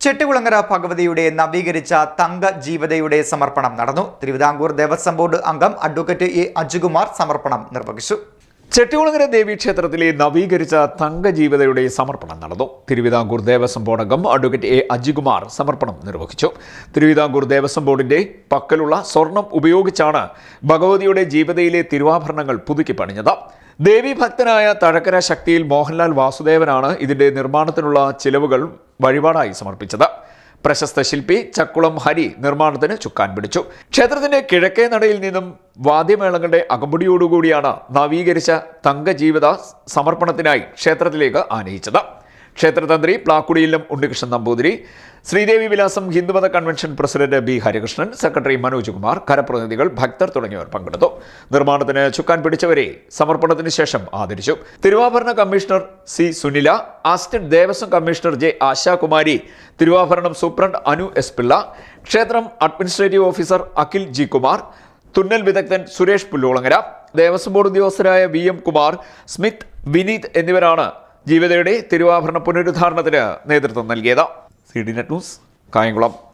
ചെട്ടികുളങ്ങര ഭഗവതിയുടെ നവീകരിച്ച തങ്ക ജീവതയുടെ സമർപ്പണം നടന്നു. തിരുവിതാംകൂർ ദേവസ്വം ബോർഡ് അംഗം അഡ്വക്കേറ്റ് എ അജികുമാർ സമർപ്പണം നിർവഹിച്ചു. ചെട്ടികുളങ്ങര ദേവീക്ഷേത്രത്തിലെ നവീകരിച്ച തങ്ക ജീവതയുടെ സമർപ്പണം നടന്നു. തിരുവിതാംകൂർ ദേവസ്വം ബോർഡ് അംഗം അഡ്വക്കേറ്റ് എ അജികുമാർ സമർപ്പണം നിർവഹിച്ചു. തിരുവിതാംകൂർ ദേവസ്വം ബോർഡിന്റെ പക്കലുള്ള സ്വർണം ഉപയോഗിച്ചാണ് ഭഗവതിയുടെ ജീവതയിലെ തിരുവാഭരണങ്ങൾ പുതുക്കി പണിഞ്ഞത്. ദേവീഭക്തനായ തഴക്കര ശക്തിയിൽ മോഹൻലാൽ വാസുദേവനാണ് ഇതിന്റെ നിർമ്മാണത്തിനുള്ള ചിലവുകൾ വഴിപാടായി സമർപ്പിച്ചത്. പ്രശസ്ത ശില്പി ചക്കുളം ഹരി നിർമ്മാണത്തിന് ചുക്കാൻ പിടിച്ചു. ക്ഷേത്രത്തിന്റെ കിഴക്കേ നടയിൽ നിന്നും വാദ്യമേളങ്ങളുടെ അകമ്പടിയോടുകൂടിയാണ് നവീകരിച്ച തങ്കജീവിത സമർപ്പണത്തിനായി ക്ഷേത്രത്തിലേക്ക് ആനയിച്ചത്. ക്ഷേത്രതന്ത്രി പ്ലാക്കുടിയില്ലം ഉണ്ണികൃഷ്ണൻ നമ്പൂതിരി, ശ്രീദേവി വിലാസം ഹിന്ദുമത convention president B Harikrishnan, secretary Manoj Kumar, കരപ്രതിനിധികൾ, ഭക്തർ തുടങ്ങിയവർ പങ്കെടുത്തു. നിർമ്മാണത്തിന് ചുക്കാൻ പിടിച്ചവരെ സമർപ്പണത്തിന് ശേഷം ആദരിച്ചു. തിരുവാഭരണ commissioner C Sunila, assistant Devaswom commissioner J Ashakumari, തിരുവാഭരണം സൂപ്രണ്ട് അനു എസ് പിള്ള, ക്ഷേത്രം administrative officer Akhil G Kumar, തുന്നൽ വിദഗ്ധൻ സുരേഷ് പുല്ലുകുളങ്ങര, ദേവസ്വം ബോർഡ് ഉദ്യോഗസ്ഥരായ V M Kumar, Smith, Vineeth എന്നിവരാണ് ജീവതയുടെ തിരുവാഭരണ പുനരുദ്ധാരണത്തിന് നേതൃത്വം നൽകിയത്. CDNet news, Kayamkulam.